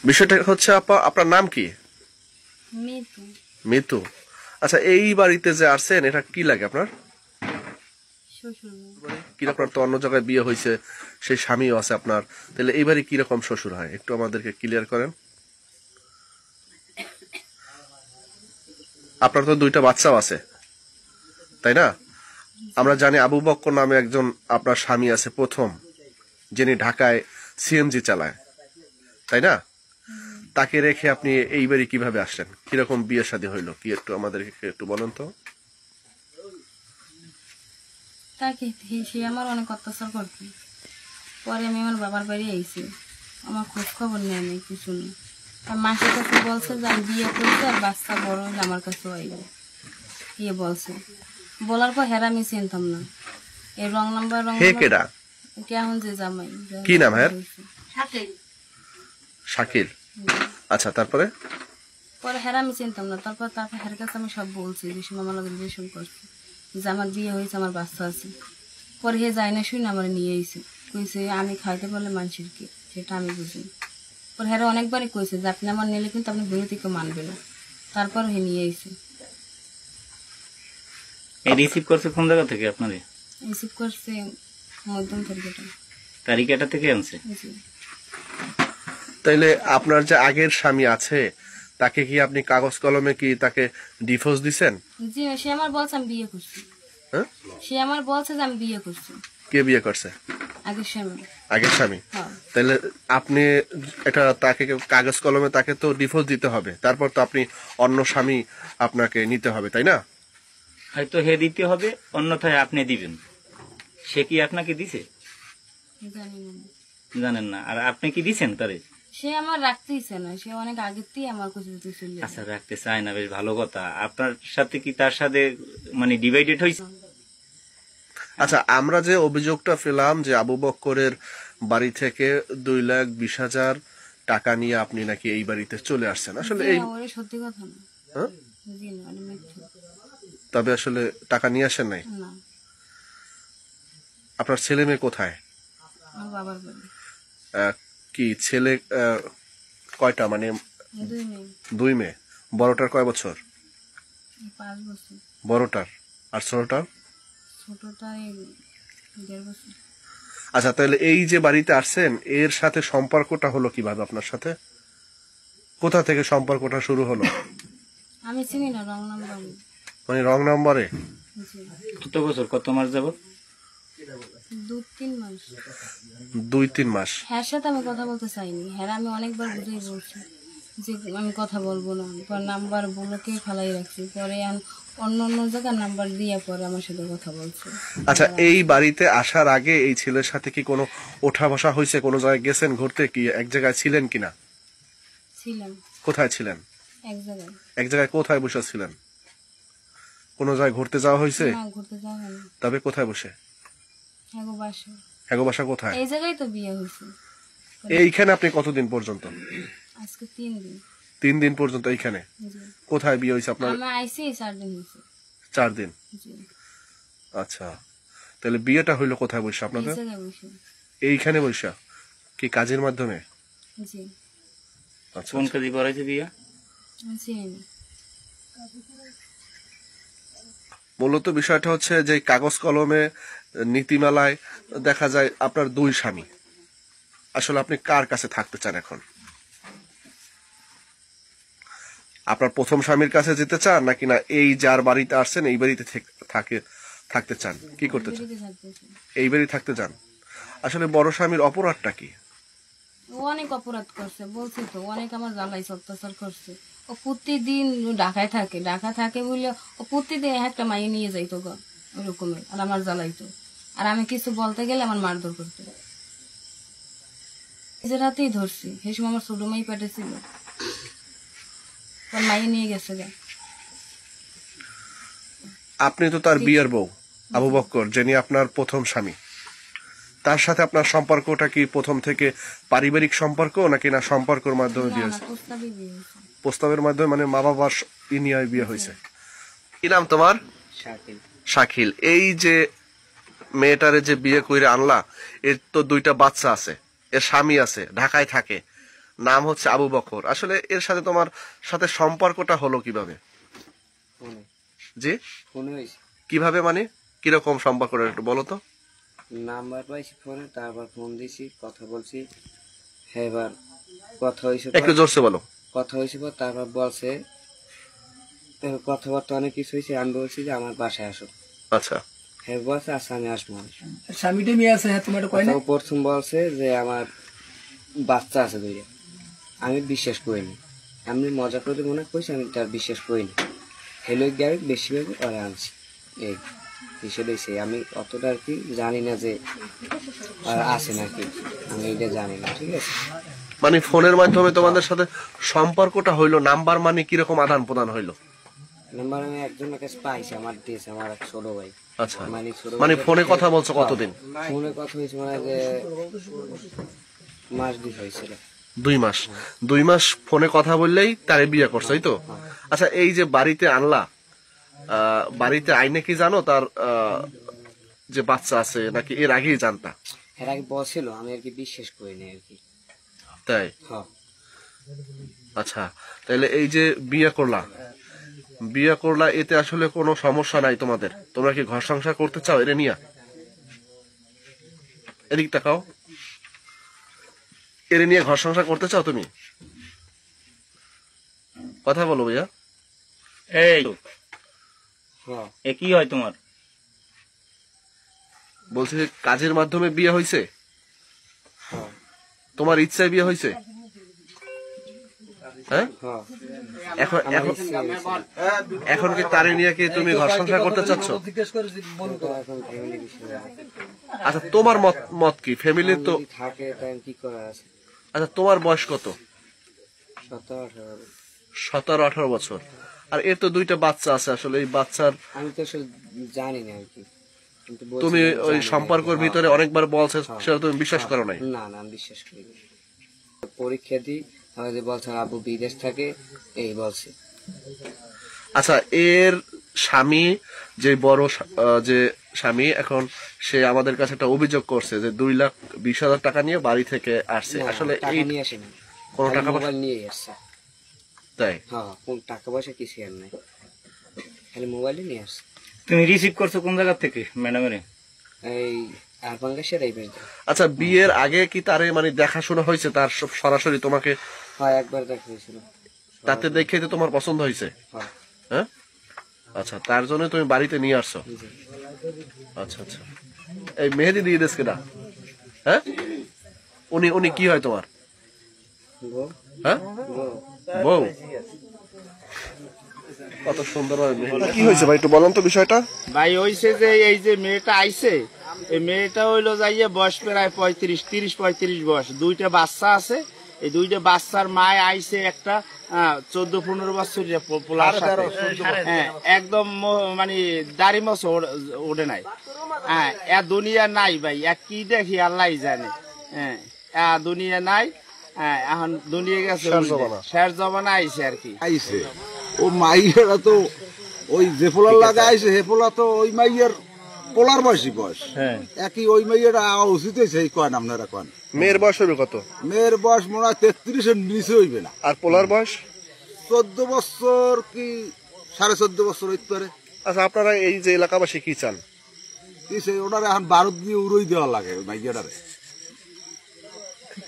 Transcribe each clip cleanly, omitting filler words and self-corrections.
বিষয়টা হচ্ছে আপা, আপনার নাম কি? মিতু। মিতু। আচ্ছা, এই বাড়িতে যে আসছেন এটা কি লাগে আপনার? শ্বশুর। কি আপনার তো অন্য জায়গায় বিয়ে হয়েছে, সেই স্বামীও আছে আপনার, তাহলে এই বাড়ি কিরকম শ্বশুর হয় একটু আমাদেরকে ক্লিয়ার করেন। আপনার তো 2টা বাচ্চাও আছে, তাই না? আমরা জানি আবু বক্কর নামে একজন আপনার স্বামী আছে প্রথম, যিনি ঢাকায় সিএনজি চালায়, তাই না? তাকে রেখে আপনি এই বাড়ি কিভাবে আসলেন? কিরকম বিয়ে শাদী হইলো, কি একটু আমাদেরকে একটু বলেন তো। তাকে সে আমার অনেক অত্যাচার করতো। পরে আমি আমার বাবার বাড়ি আইছি, আমার খোঁজ খবর নেই, আমি কিছু নেই। আর মাসির কাছে বলছে যে আমি বিয়ে করছি আর বাচ্চা বড় হলে আমার কাছেও আইবে, ইয়ে বলছে। বলার পর হেরা আমি চিনতাম না, এই রং নাম্বার কেমন যে জামাই। কি নাম হ্যাঁ? শাকিল। আচ্ছা, তারপরে পরে হেরা আমি চিনতাম না। তারপর হের কাছে আমি সব বলছি, রেশম আমার লগে রিলেশন করছি, যে আমার বিয়ে হয়েছে, আমার বাচ্চা আছে। পরে হে যায় না শুনে আমার নিয়ে এসে কইছে আমি খাইতে পারলে মানুষের কি, সেটা আমি বুঝি। পরে হেরা অনেকবারই কইছে যে আপনি আমার নিলে কিন্তু আপনি বিয়ে থেকে মানবে না। তারপর হে নিয়ে এসে রিসিভ করছে কোন জায়গা থেকে আপনাদের? রিসিভ করছে মধ্যম তারিখটা। তারিখটা থেকে আনছে? তাইলে আপনার যে আগের স্বামী আছে তাকে কি আপনি কাগজ কলমে কি তাকে ডিভোর্স দিছেন? জি, সে আমার বলছে আমি বিয়ে করছি। হ্যাঁ, সে আমার বলছে যে আমি বিয়ে করছি। কে বিয়ে করছে? আগের স্বামী। আগের স্বামী। হ্যাঁ। তাহলে আপনি এটা তাকে কাগজ কলমে তাকে তো ডিভোর্স দিতে হবে, তারপর তো আপনি অন্য স্বামী আপনাকে নিতে হবে, তাই না? হয়তো হে দিতে হবে, অন্যথায় আপনি দিবেন। সে কি আপনাকে দিছে? জানি না। জানেন না। আর আপনি কি দিছেন তারে? সে আমার রাখতেই চায় না, সে অনেক আগের থেকে আমার কাছে চলে। আচ্ছা, রাখতে চায় না, বেশ ভালো কথা। আপনার সাথে কি তার সাথে মানে ডিভাইডেড হয়েছে? আচ্ছা, আমরা যে অভিযোগটা পেলাম যে আবু বক্করের বাড়ি থেকে 2,20,000 টাকা নিয়ে আপনি নাকি এই বাড়িতে চলে আসছেন, আসলে এই সত্যি কথা না। হ্যাঁ? জি না, মিথ্যা। তবে আসলে টাকা নিয়ে আসেন নাই? না। আপনার ছেলে মেয়ে কোথায়? আমার বাবার বাড়ি। কি ছেলে কয়টা, মানে 2 মেয়ে। 2 মেয়ে। বড়টার কয় বছর? 5 বছর। বড়টার? আর ছোটটার? ছোটটা 1.5 বছর। আচ্ছা, তাহলে এই যে বাড়িতে আসছেন এর সাথে সম্পর্কটা হলো কিভাবে আপনার সাথে? কোথা থেকে সম্পর্কটা শুরু হলো? আমি চিনি না, রং নাম্বার। মানে রং নম্বরে? জি। কত বছর, কত মাস যাবত? 2-3 মাস। 2-3 মাস। হ্যাঁ, সাথে আমি কথা বলতে চাইনি। হ্যাঁ, আমি অনেকবার বুঝেই বলছি যে আমি কথা বলবো না। পর নাম্বার বলকে ফেলাই রাখছি, পরে অন্য অন্য জায়গার নাম্বার দিয়ে পরে আমার সাথে কথা বলছে। আচ্ছা, এই বাড়িতে আসার আগে এই ছেলের সাথে কি কোনো ওঠা বসা হয়েছে? কোনো জায়গায় গেছেন ঘুরতে? কি এক জায়গায় ছিলেন কিনা? ছিলাম। কোথায় ছিলেন? এক জায়গায়। এক জায়গায় কোথায় বসে ছিলেন? কোনো জায়গায় ঘুরতে যাওয়া হয়েছে? না, ঘুরতে যাওয়া হয়নি। তবে কোথায় বসে? হ্যাঁ গো, বাসা। হ্যাঁ গো, বাসা কোথায়? এই জায়গায় তো বিয়ে হয়েছে। এইখানে আপনি কতদিন পর্যন্ত? আজকে 3 দিন। 3 দিন পর্যন্ত এইখানে? জি। কোথায় বিয়ে হয়েছে আপনার? আমি আইসি 4 দিন হয়েছে। 4 দিন। জি। আচ্ছা, তাহলে বিয়েটা হইলো কোথায় বসে এই আপনাদের? জায়গায় বসে। এইখানে বসে? কি কাজের মাধ্যমে? জি। আচ্ছা, কোন কাজে করাইছে বিয়া? আমি চিনি না। মূলত বিষয়টা হচ্ছে যে কাগজ কলমে নীতিমালায় দেখা যায় আপনার 2 স্বামী। আসলে আপনি কার কাছে থাকতে চান এখন? আপনার প্রথম স্বামীর কাছে যেতে চান নাকি না এই যার বাড়িতে আসছেন এই বাড়িতে থাকতে চান? কি করতে চান? এই বাড়ি থাকতে চান? আসলে বড় স্বামীর অপরাধটা কি? ও অনেক অপরাধ করছে, বলছি তো, অনেক আমার জ্বালাইছে, অত্যাচার করছে। ও প্রতিদিন ঢাকায় থাকে বলে ও প্রতিদিন একটা মাইয়ে নিয়ে যাইতো গো, ওরকমের। আর আমার জ্বালাইতো, আর আমি কিছু বলতে গেলে আমার মারধর করতো। নিজের হাতেই ধরছি, সেই সময় আমার ছোট মাই পেটে ছিল, তোর মাইয়ে নিয়ে গেছে গা। আপনি তো তার বিয়ের বউ আবু বক্কর, যিনি আপনার প্রথম স্বামী, তার সাথে আপনার সম্পর্কটা কি প্রথম থেকে পারিবারিক সম্পর্ক নাকি না সম্পর্কের মাধ্যমে বিয়ে হয়েছে? প্রস্তাবের মাধ্যমে, মানে মা বাবার নিয়ে বিয়ে হয়েছে। কি নাম তোমার? শাকিল। শাকিল। এই যে মেয়েটারে যে বিয়ে করে আনলা, এর তো 2টা বাচ্চা আছে, এর স্বামী আছে, ঢাকায় থাকে, নাম হচ্ছে আবু বকর। আসলে এর সাথে তোমার সাথে সম্পর্কটা হলো কিভাবে? ফোনে জি, ফোনে হয়েছে, কিভাবে মানে কিরকম সম্পর্কটা একটু বলো তো। নাম্বার পাইছি ফোনে, তারপর ফোন দিছি, কথা বলছি। হ্যাঁ, এবার কথা হয়েছে একটু জোরসে বলো। কথা হয়েছে পর তারপর বলছে, কথাবার্তা অনেক কিছু হয়েছে। আমি বলছি যে আমার বাসায় আসো। আচ্ছা, হ্যাঁ বলছে আচ্ছা আমি আসবো। স্বামীটা মেয়ে আছে, হ্যাঁ তোমার কয় না? তো প্রথম বলছে যে আমার বাচ্চা আছে দুইটা। আমি বিশ্বাস করিনি, আমি মজা করে মনে করছি, আমি তার বিশ্বাস করিনি। হেলো গাড়ি বেশিরভাগ ওরা আনছি এই হিসেবে। আমি অতটা আর কি জানি না যে আর আছে নাকি, আমি এটা জানি না। ঠিক আছে, মানে ফোনের মাধ্যমে তোমাদের সাথে সম্পর্কটা হইলো, নাম্বার মানে কিরকম আদান প্রদান হইলো? নাম্বার আমি একজনের কাছে পাইছি, আমার দিয়েছে আমার এক ছোট ভাই। আচ্ছা, মানে ছোট মানে ভাই- ফোনে কথা বলছো কতদিন? ফোনে কথা হয়েছে মানে যে মাস দুই হয়েছিল। 2 মাস। 2 মাস ফোনে কথা বললেই তারে বিয়ে করছো, এই তো? আচ্ছা, এই যে বাড়িতে আনলা, বাড়িতে আইনে কি জানো তার যে বাচ্চা আছে, নাকি এর আগেই জানতা? এর আগে বলছিল, আমি আর কি বিশ্বাস করিনি আর কি। তাই? হ্যাঁ, আচ্ছা, তাহলে এই যে বিয়ে করলা, এতে আসলে কোনো সমস্যা নাই তোমাদের? তোমরা কি ঘর সংসার করতে চাও এরে নিয়া? এদিক তাকাও, এরে নিয়ে ঘর সংসার করতে চাও তুমি? কথা বলো ভাইয়া। এই হ্যাঁ, এ কি হয় তোমার? বলছে যে কাজের মাধ্যমে বিয়ে হয়েছে, হ্যাঁ, তোমার ইচ্ছায় বিয়ে হয়েছে? হ্যাঁ, হ্যাঁ। এখন আমার এখন ইচ্ছে হয়েছে। এখন কি তারে নিয়ে কি তুমি ঘর সংসার করতে চাচ্ছ? জিজ্ঞেস করে বলুন তো এখন ফ্যামিলি বিষয় আছে। আচ্ছা, তোমার মত কি? ফ্যামিলির তো। যদি থাকে তাই কি করার আছে? আচ্ছা, তোমার বয়স কত? 17-18। 17-18 বছর। আর এর তো 2টা বাচ্চা আছে। আসলে এই বাচ্চার আমি তো আসলে জানি না আর কি, কিন্তু বলছি তুমি আমি ওই জানি না। সম্পর্কের ভিতরে অনেকবার বলছে, সেটা তুমি বিশ্বাস করো নাই? না না, আমি বিশ্বাস করি না। পরীক্ষা দিই, তাহলে যে বলছে আবু বিদেশ থাকে, এই বলছে। আচ্ছা, এর স্বামী যে বড় যে স্বামী, এখন সে আমাদের কাছে একটা অভিযোগ করছে যে 2,20,000 টাকা নিয়ে বাড়ি থেকে আসছে। না, আসলে টাকা এই নিয়ে আসেনি, কোনো টাকা পয়সা? মোবাইল নিয়ে আসছে। তাই? হ্যাঁ, কোন টাকা পয়সা কিছু আর নাই, খালি মোবাইলে নিয়ে আসছে। তুমি রিসিভ করছো কোন জায়গা থেকে ম্যাডামের? এই আর বাংলাদেশের এই বেশ। আচ্ছা, বিয়ের আগে কি তারে মানে দেখাশোনা হয়েছে তার সরাসরি তোমাকে? হ্যাঁ, একবার দেখা হয়েছিল। তাতে দেখে তো তোমার পছন্দ হয়েছে? হ্যাঁ, হ্যাঁ, আচ্ছা, তার জন্য তুমি বাড়িতে নিয়ে আসছো? জি। আচ্ছা আচ্ছা, এই মেহেদি দিয়ে দেশ কেনা? হ্যাঁ, উনি কি হয় তোমার? বউ, হ্যাঁ, বউ। বউ। কত সুন্দর হয় মেহেদি। কি হয়েছে ভাই, একটু বলেন তো বিষয়টা। ভাই হইছে যে এই যে মেয়েটা আইছে, এই মেয়েটা হইলো যাইয়ে বয়স প্রায় 35 বয়স, 2টা বাচ্চা আছে। এই 2টা বাচ্চার মায় আইছে একটা 14-15 বছরের পোলার সাথে। হ্যাঁ, একদম মানে দাড়ি মছ ওঠে নাই। হ্যাঁ, এ দুনিয়া নাই ভাই, কি দেখি আল্লাহ জানে। হ্যাঁ, দুনিয়া নাই। হ্যাঁ, এখন দুনিয়া গেছে, শেষ জমানা আইছে আর কি। আইছে ও মাইয়েরা তো ওই যে পোলার লাগে আইছে, হে পোলা তো ওই মাইয়ের পোলার বয়সী বয়স। একই ওই মাইয়েরা উচিত হয়েছে, এই কয়েন আপনারা কয়েন। মেয়ের বয়স হবে কত? মেয়ের বয়স মনে হয় 33-এর নিচে হইবে না। আর পোলার বয়স? 14 বছর কি 14.5 বছর হইতে পারে। আচ্ছা, আপনারা এই যে এলাকাবাসী কি চান? কি সে ওনারে এখন বারুদ দিয়ে উড়ই দেওয়া লাগে ওই মাইয়েরারে।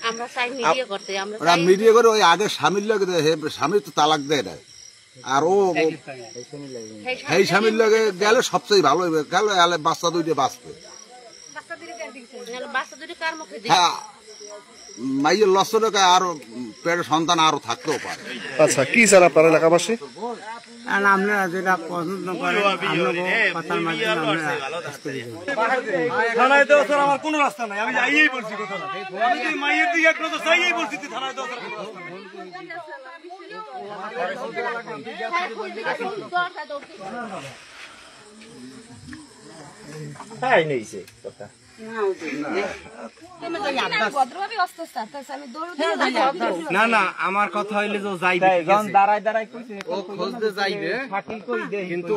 আমরা চাই মিডিয়া করতে, আমরা ওরা মিডিয়া করে ওই আগে স্বামীর লাগে দেয়, হে স্বামীর তো তালাক দেয় না। আর ও সেই স্বামীর লাগে গেলে সবচেয়ে ভালো হইবে, গেলে আলে বাচ্চা 2টা বাঁচবে। বাচ্চা দুটো কার মুখে দিই? হ্যাঁ, মাইয়ের লসটাকে আরো পেটের সন্তান আরো থাকতেও পারে। আচ্ছা, কি চান আপনারা এলাকাবাসী? আপনারা যেটা পছন্দ করেন, কথার মাধ্যমে থানায় দেওয়া স্যার আমার কোনো রাস্তা নাই, আমি যাইয়েই বলছি কথা। আমি তো মাইয়ের দিকে এক নজর চাইয়েই বলছি তুই থানায় দেওয়া স্যার। তাই নেইছে কথা। না না, আমার কথা হইলে যে যাইবে, দাঁড়ায় দাঁড়ায় কইছে ও খোঁজতে যাইবে, কিন্তু